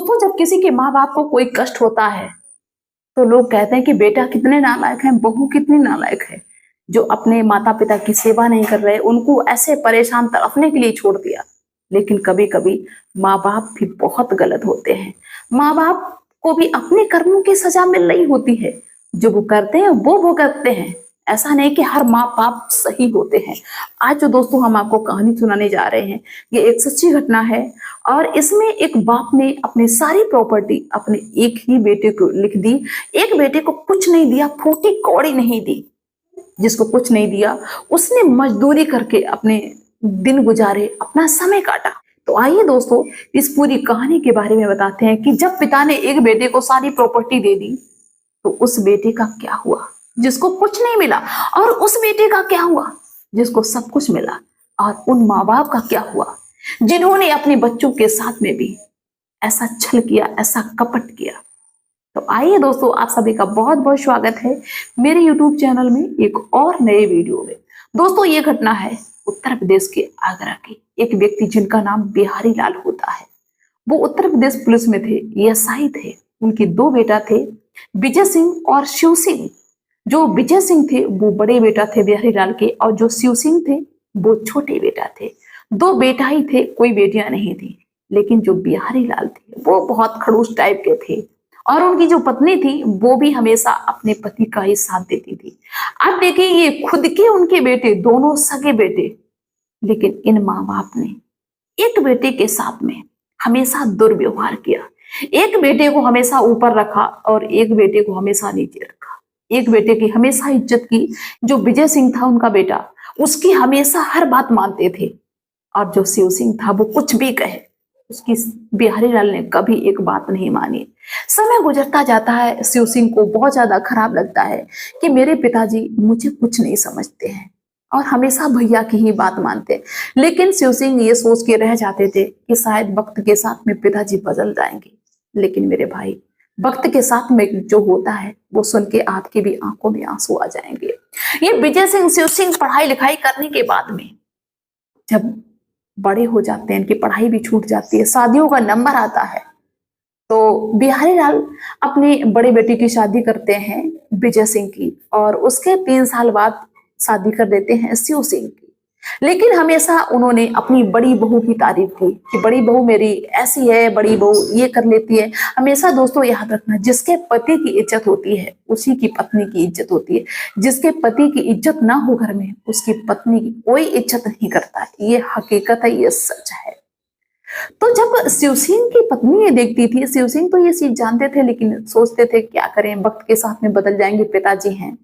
दोस्तों, जब किसी के माँ बाप को कोई कष्ट होता है तो लोग कहते हैं कि बेटा कितने नालायक हैं, बहू कितनी नालायक है, जो अपने माता पिता की सेवा नहीं कर रहे, उनको ऐसे परेशान तड़पने के लिए छोड़ दिया। लेकिन कभी कभी माँ बाप भी बहुत गलत होते हैं। माँ बाप को भी अपने कर्मों की सजा मिल रही होती है। जो वो करते हैं वो भुगतते हैं। ऐसा नहीं कि हर माँ बाप सही होते हैं। आज जो दोस्तों हम आपको कहानी सुनाने जा रहे हैं, ये एक सच्ची घटना है। और इसमें एक बाप ने अपनी सारी प्रॉपर्टी अपने एक ही बेटे को लिख दी। एक बेटे को कुछ नहीं दिया, फूटी कौड़ी नहीं दी। जिसको कुछ नहीं दिया उसने मजदूरी करके अपने दिन गुजारे, अपना समय काटा। तो आइए दोस्तों, इस पूरी कहानी के बारे में बताते हैं कि जब पिता ने एक बेटे को सारी प्रॉपर्टी दे दी तो उस बेटे का क्या हुआ जिसको कुछ नहीं मिला, और उस बेटे का क्या हुआ जिसको सब कुछ मिला, और उन माँ बाप का क्या हुआ जिन्होंने अपने बच्चों के साथ में भी ऐसा छल किया, ऐसा कपट किया। तो आइए दोस्तों, आप सभी का बहुत बहुत स्वागत है मेरे YouTube चैनल में एक और नए वीडियो में। दोस्तों, ये घटना है उत्तर प्रदेश के आगरा की। एक व्यक्ति जिनका नाम बिहारी लाल होता है, वो उत्तर प्रदेश पुलिस में थे, एएसआई थे। उनके दो बेटा थे, विजय सिंह और शिव सिंह। जो विजय सिंह थे वो बड़े बेटा थे बिहारी लाल के, और जो शिव सिंह थे वो छोटे बेटा थे। दो बेटा ही थे, कोई बेटियां नहीं थी। लेकिन जो बिहारी लाल थे वो बहुत खड़ूस टाइप के थे, और उनकी जो पत्नी थी वो भी हमेशा अपने पति का ही साथ देती थी। अब देखिए, ये खुद के उनके बेटे, दोनों सगे बेटे, लेकिन इन माँ बाप ने एक बेटे के साथ में हमेशा दुर्व्यवहार किया। एक बेटे को हमेशा ऊपर रखा और एक बेटे को हमेशा नीचे रखा। एक बेटे की हमेशा इज्जत की। जो विजय सिंह था उनका बेटा, उसकी हमेशा हर बात मानते थे। और जो शिव सिंह था वो कुछ भी कहे, उसकी बिहारी लाल ने कभी एक बात नहीं मानी। समय गुजरता जाता है, शिव सिंह को बहुत ज्यादा खराब लगता है कि मेरे पिताजी मुझे कुछ नहीं समझते हैं और हमेशा भैया की ही बात मानते हैं। लेकिन शिव सिंह ये सोच के रह जाते थे कि शायद वक्त के साथ में पिताजी बदल जाएंगे। लेकिन मेरे भाई, वक्त के साथ में जो होता है वो सुन के आपकी भी आंखों में आंसू आ जाएंगे। ये विजय सिंह, शिव सिंह पढ़ाई लिखाई करने के बाद में जब बड़े हो जाते हैं, इनकी पढ़ाई भी छूट जाती है, शादियों का नंबर आता है, तो बिहारी लाल अपने बड़े बेटे की शादी करते हैं विजय सिंह की, और उसके 3 साल बाद शादी कर देते हैं शिव सिंह की। लेकिन हमेशा उन्होंने अपनी बड़ी बहू की तारीफ की कि बड़ी बहू मेरी ऐसी है, बड़ी बहू ये कर लेती है। हमेशा दोस्तों याद रखना, जिसके पति की इज्जत होती है उसी की पत्नी की इज्जत होती है। जिसके पति की इज्जत ना हो घर में, उसकी पत्नी की कोई इज्जत नहीं करता। ये हकीकत है, ये सच है। तो जब शिव सिंह की पत्नी ये देखती थी, शिव सिंह तो ये चीज जानते थे लेकिन सोचते थे क्या करें, वक्त के साथ में बदल जाएंगे, पिताजी हैं।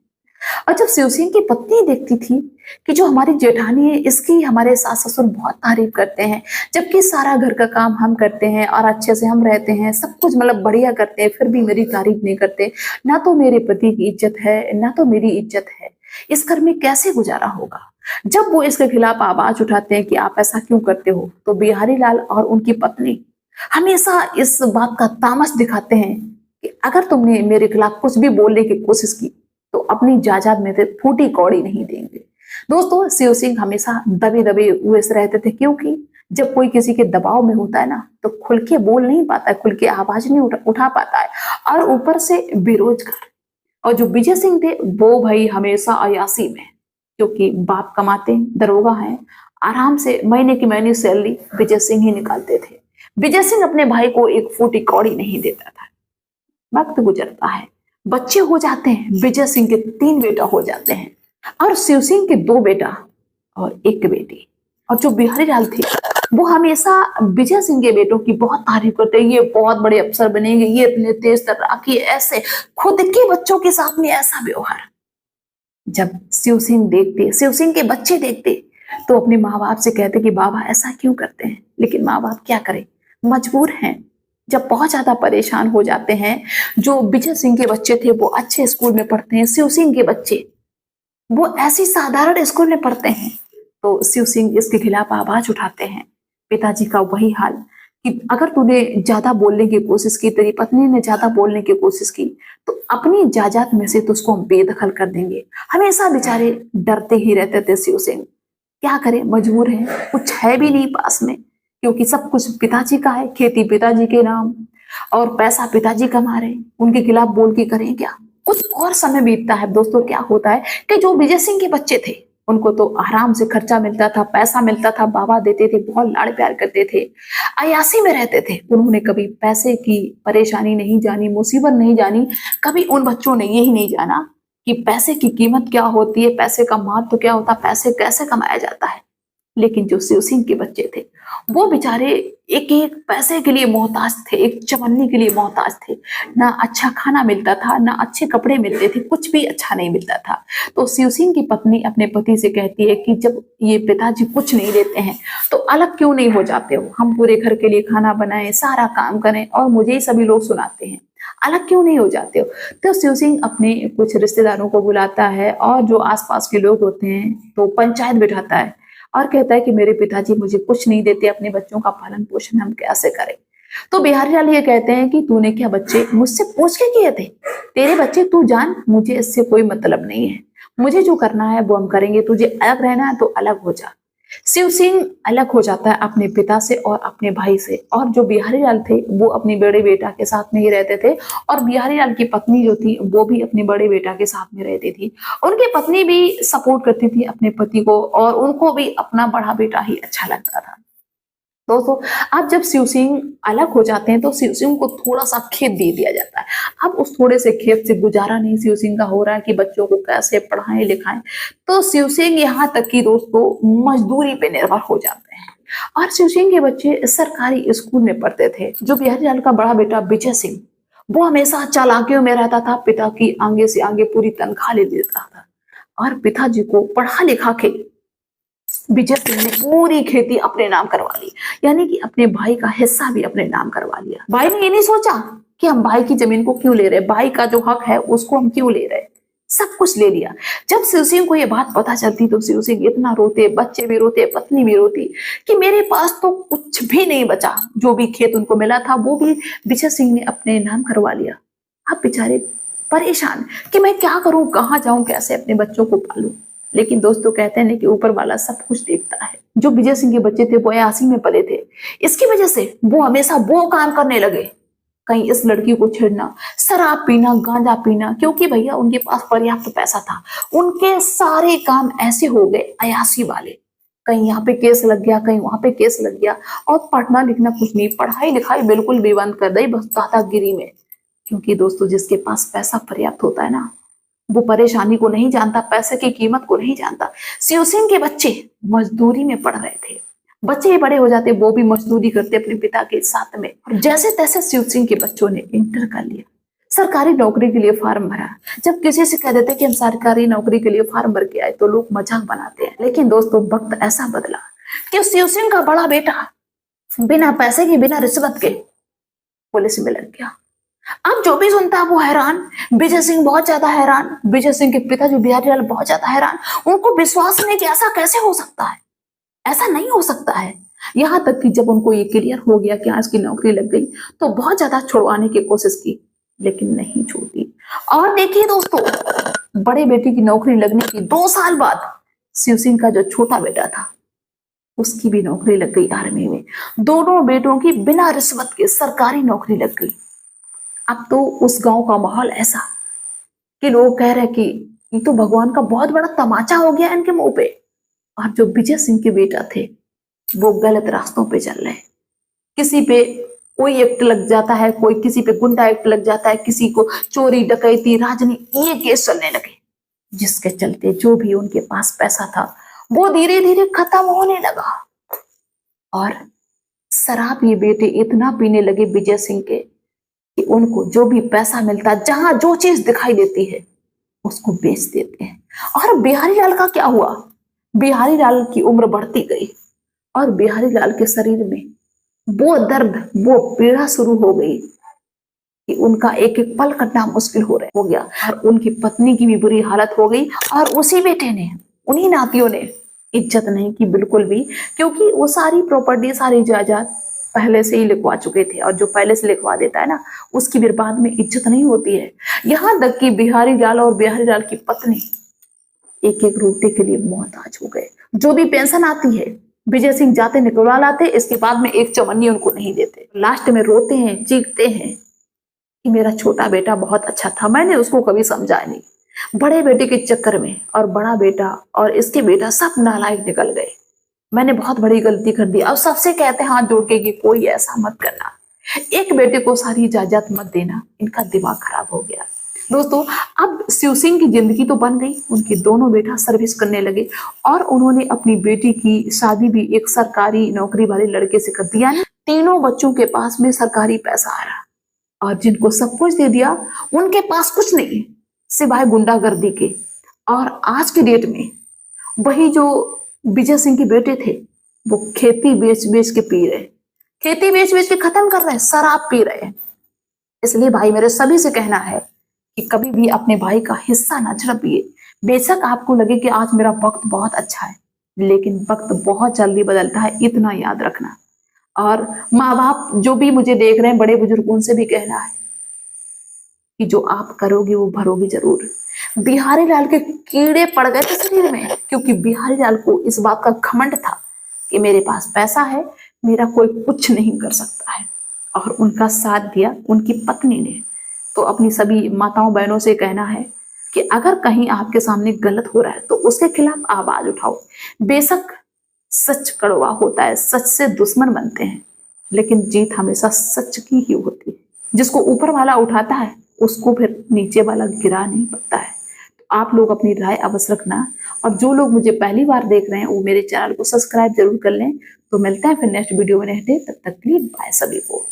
और जब शिव सिंह की पत्नी देखती थी कि जो हमारी जेठानी है, इसकी हमारे सास ससुर बहुत तारीफ करते हैं, जबकि सारा घर का काम हम करते हैं और अच्छे से हम रहते हैं, सब कुछ मतलब बढ़िया करते हैं, फिर भी मेरी तारीफ नहीं करते। ना तो मेरे पति की इज्जत है, ना तो मेरी इज्जत है। इस घर में कैसे गुजारा होगा। जब वो इसके खिलाफ आवाज उठाते हैं कि आप ऐसा क्यों करते हो, तो बिहारी लाल और उनकी पत्नी हमेशा इस बात का तामस दिखाते हैं कि अगर तुमने मेरे खिलाफ कुछ भी बोलने की कोशिश की तो अपनी जायदाद में से फूटी कौड़ी नहीं देंगे। दोस्तों, शिव सिंह हमेशा दबे दबे हुए से रहते थे, क्योंकि जब कोई किसी के दबाव में होता है ना, तो खुल के बोल नहीं पाता है, खुल के आवाज नहीं उठा पाता है, और ऊपर से बेरोजगार। और जो विजय सिंह थे वो भाई हमेशा अयासी में, क्योंकि बाप कमाते दरोगा हैं, आराम से महीने की महीने सैलरी विजय सिंह ही निकालते थे। विजय सिंह अपने भाई को एक फूटी कौड़ी नहीं देता था। वक्त गुजरता है, बच्चे हो जाते हैं। विजय सिंह के 3 बेटा हो जाते हैं, और शिव सिंह के 2 बेटा और 1 बेटी। और जो बिहारी लाल थे वो हमेशा विजय सिंह के बेटों की बहुत तारीफ करते हैं, ये बहुत बड़े अफसर बनेंगे, ये इतने तेज तर्राकी, ऐसे खुद के बच्चों के साथ में ऐसा व्यवहार। जब शिव सिंह देखते, शिव सिंह के बच्चे देखते, तो अपने माँ बाप से कहते कि बाबा ऐसा क्यों करते हैं। लेकिन माँ बाप क्या करें, मजबूर हैं। जब बहुत ज्यादा परेशान हो जाते हैं, जो विजय सिंह के बच्चे थे वो अच्छे स्कूल में पढ़ते हैं, शिव सिंह के बच्चे वो ऐसी साधारण स्कूल में पढ़ते हैं, तो शिव सिंह इसके खिलाफ आवाज उठाते हैं। पिताजी का वही हाल कि अगर तूने ज्यादा बोलने की कोशिश की, तेरी पत्नी ने ज्यादा बोलने की कोशिश की, तो अपनी जायदाद में से तो उसको हम बेदखल कर देंगे। हमेशा बेचारे डरते ही रहते थे शिव सिंह। क्या करें, मजबूर है, कुछ है भी नहीं पास में, क्योंकि सब कुछ पिताजी का है, खेती पिताजी के नाम। और पैसा पिताजी कमा रहे हैं, उनके खिलाफ बोल के करें क्या। कुछ और समय बीतता है दोस्तों, क्या होता है कि जो विजय सिंह के बच्चे थे उनको तो आराम से खर्चा मिलता था, पैसा मिलता था, बाबा देते थे, बहुत लाड़ प्यार करते थे, अयासी में रहते थे। उन्होंने कभी पैसे की परेशानी नहीं जानी, मुसीबत नहीं जानी। कभी उन बच्चों ने यही नहीं जाना कि पैसे की कीमत क्या होती है, पैसे का महत्व क्या होता है, पैसे कैसे कमाया जाता है। लेकिन जो शिव सिंह के बच्चे थे वो बेचारे एक एक पैसे के लिए मोहताज थे, एक चवन्नी के लिए मोहताज थे। ना अच्छा खाना मिलता था, ना अच्छे कपड़े मिलते थे, कुछ भी अच्छा नहीं मिलता था। तो शिव सिंह की पत्नी अपने पति से कहती है कि जब ये पिताजी कुछ नहीं देते हैं तो अलग क्यों नहीं हो जाते हो, हम पूरे घर के लिए खाना बनाएं, सारा काम करें और मुझे ही सभी लोग सुनाते हैं, अलग क्यों नहीं हो जाते हो। तो शिव सिंह अपने कुछ रिश्तेदारों को बुलाता है और जो आसपास के लोग होते हैं तो पंचायत बिठाता है और कहता है कि मेरे पिताजी मुझे कुछ नहीं देते, अपने बच्चों का पालन पोषण हम कैसे करें। तो बिहारी लाल ये कहते हैं कि तूने क्या बच्चे मुझसे पूछ के किए थे, तेरे बच्चे तू जान, मुझे इससे कोई मतलब नहीं है, मुझे जो करना है वो हम करेंगे, तुझे अलग रहना है तो अलग हो जा। शिव सिंह अलग हो जाता है अपने पिता से और अपने भाई से, और जो बिहारी लाल थे वो अपने बड़े बेटा के साथ में ही रहते थे, और बिहारी लाल की पत्नी जो थी वो भी अपने बड़े बेटा के साथ में रहती थी। उनकी पत्नी भी सपोर्ट करती थी अपने पति को और उनको भी अपना बड़ा बेटा ही अच्छा लगता था। दोस्तों अब जब शिव सिंह अलग हो जाते हैं तो शिव सिंह को थोड़ा सा खेत दे दिया जाता है। अब उस थोड़े से खेत से गुजारा नहीं शिव सिंह का हो रहा है कि बच्चों को कैसे पढ़ाएं लिखाएं। तो शिव सिंह यहाँ तक कि दोस्तों मजदूरी पे निर्भर हो जाते हैं। और शिव सिंह के बच्चे सरकारी स्कूल में पढ़ते थे। जो बिहारी लाल का बड़ा बेटा विजय सिंह वो हमेशा चालाकियों में रहता था, पिता की आगे से आगे पूरी तनख्वाह ले लेता था और पिताजी को पढ़ा लिखा के विजय सिंह ने पूरी खेती अपने नाम करवा ली, यानी कि अपने भाई का हिस्सा भी अपने नाम करवा लिया। भाई ने ये नहीं सोचा कि हम भाई की जमीन को क्यों ले रहे, भाई का जो हक है उसको हम क्यों ले रहे, सब कुछ ले लिया। जब शिव सिंह को ये बात पता चलती तो शिव सिंह इतना रोते, बच्चे भी रोते, पत्नी भी रोती कि मेरे पास तो कुछ भी नहीं बचा। जो भी खेत उनको मिला था वो भी विजय सिंह ने अपने नाम करवा लिया। अब बेचारे परेशान कि मैं क्या करूं, कहाँ जाऊं, कैसे अपने बच्चों को पालूं। लेकिन दोस्तों कहते हैं कि ऊपर वाला सब कुछ देखता है। जो विजय सिंह के बच्चे थे वो अयासी में पले थे, इसकी वजह से वो हमेशा वो काम करने लगे, कहीं इस लड़की को छेड़ना, शराब पीना, गांजा पीना, क्योंकि भैया उनके पास पर्याप्त पैसा था। उनके सारे काम ऐसे हो गए अयासी वाले, कहीं यहाँ पे केस लग गया, कहीं वहां पे केस लग गया, और पढ़ना लिखना कुछ नहीं, पढ़ाई लिखाई बिल्कुल भी बंद कर दी, बस दादागिरी में। क्योंकि दोस्तों जिसके पास पैसा पर्याप्त होता है ना वो परेशानी को नहीं जानता, पैसे की कीमत को नहीं जानता। शिव सिंह के बच्चे मजदूरी में पढ़ रहे थे, बच्चे ही बड़े हो जाते वो भी मजदूरी करते अपने पिता के साथ में। और जैसे तैसे शिव सिंह के बच्चों ने इंटर कर लिया, सरकारी नौकरी के लिए फॉर्म भरा। जब किसी से कह देते कि हम सरकारी नौकरी के लिए फॉर्म भर के आए तो लोग मजाक बनाते हैं। लेकिन दोस्तों वक्त ऐसा बदला कि शिव सिंह का बड़ा बेटा बिना पैसे के, बिना रिश्वत के पुलिस में लग गया। अब जो भी सुनता है वो हैरान, विजय सिंह बहुत ज्यादा हैरान, विजय सिंह के पिता जो बिहारी लाल बहुत ज्यादा हैरान। उनको विश्वास नहीं कि ऐसा कैसे हो सकता है, ऐसा नहीं हो सकता है। यहां तक कि जब उनको ये क्लियर हो गया कि आज की नौकरी लग गई तो बहुत ज्यादा छुड़वाने की कोशिश की, लेकिन नहीं छूटी। और देखिए दोस्तों बड़े बेटे की नौकरी लगने की 2 साल बाद शिव सिंह का जो छोटा बेटा था उसकी भी नौकरी लग गई आर्मी में। दोनों बेटों की बिना रिश्वत के सरकारी नौकरी लग गई। अब तो उस गांव का माहौल ऐसा कि लोग कह रहे हैं कि ये तो भगवान का बहुत बड़ा तमाचा हो गया इनके मुंह पे। और जो विजय सिंह के बेटा थे वो गलत रास्तों पे चल रहे, किसी पे कोई एक्ट लग जाता है, कोई किसी पे गुंडा एक्ट लग जाता है, किसी को चोरी डकैती राजनीति ये केस चलने लगे, जिसके चलते जो भी उनके पास पैसा था वो धीरे धीरे खत्म होने लगा। और शराब ये बेटे इतना पीने लगे विजय सिंह के कि उनको जो भी पैसा मिलता, जहां जो चीज दिखाई देती है उसको बेच देते हैं। और बिहारी लाल का क्या हुआ, बिहारी लाल की उम्र बढ़ती गई और बिहारी लाल के शरीर में वो दर्द, वो पीड़ा शुरू हो गई कि उनका एक एक पल कटना मुश्किल हो गया। और उनकी पत्नी की भी बुरी हालत हो गई और उसी बेटे ने, उन्हीं नातियों ने इज्जत नहीं की बिल्कुल भी, क्योंकि वो सारी प्रॉपर्टी, सारी जायदाद पहले से ही लिखवा चुके थे और जो पहले से लिखवा देता है ना उसकी फिर बाद में इज्जत नहीं होती है। यहां तक कि बिहारी लाल और बिहारी लाल की पत्नी एक एक रोटी के लिए मोहताज हो गए। जो भी पेंशन आती है विजय सिंह जाते निकलवा लाते, इसके बाद में एक चवन्नी उनको नहीं देते। लास्ट में रोते हैं, चीखते हैं कि मेरा छोटा बेटा बहुत अच्छा था, मैंने उसको कभी समझा नहीं। बड़े बेटे के चक्कर में और बड़ा बेटा और इसके बेटा सब नालायक निकल गए, मैंने बहुत बड़ी गलती कर दी। अब सबसे कहते हैं हाथ जोड़ के कि कोई ऐसा मत करना, एक बेटे को सारी जायदाद मत देना, इनका दिमाग खराब हो गया। दोस्तों, अब शिव सिंह की जिंदगी तो बन गई, उनके दोनों बेटा सर्विस करने लगे और उन्होंने अपनी बेटी की शादी भी एक सरकारी नौकरी वाले लड़के से कर दिया। तीनों बच्चों के पास में सरकारी पैसा आ रहा, और जिनको सब कुछ दे दिया उनके पास कुछ नहीं सिवाय गुंडागर्दी के। और आज के डेट में वही जो विजय सिंह के बेटे थे वो खेती बेच बेच के पी रहे, खेती बेच बेच के खत्म कर रहे हैं, शराब पी रहे हैं। इसलिए भाई मेरे सभी से कहना है कि कभी भी अपने भाई का हिस्सा ना झड़पिए। बेशक आपको लगे कि आज मेरा वक्त बहुत अच्छा है, लेकिन वक्त बहुत जल्दी बदलता है, इतना याद रखना। और माँ बाप जो भी मुझे देख रहे हैं, बड़े बुजुर्ग, उनसे भी कहना है कि जो आप करोगे वो भरोगे जरूर। बिहारी लाल के कीड़े पड़ गए थे शरीर में, क्योंकि बिहारी लाल को इस बात का घमंड था कि मेरे पास पैसा है, मेरा कोई कुछ नहीं कर सकता है, और उनका साथ दिया उनकी पत्नी ने। तो अपनी सभी माताओं बहनों से कहना है कि अगर कहीं आपके सामने गलत हो रहा है तो उसके खिलाफ आवाज उठाओ। बेशक सच कड़वा होता है, सच से दुश्मन बनते हैं, लेकिन जीत हमेशा सच की ही होती है। जिसको ऊपर वाला उठाता है उसको फिर नीचे वाला गिरा नहीं पाता है। तो आप लोग अपनी राय अवश्य रखना, और जो लोग मुझे पहली बार देख रहे हैं वो मेरे चैनल को सब्सक्राइब जरूर कर लें। तो मिलते हैं फिर नेक्स्ट वीडियो में, रहते तब तक के लिए बाय सभी को।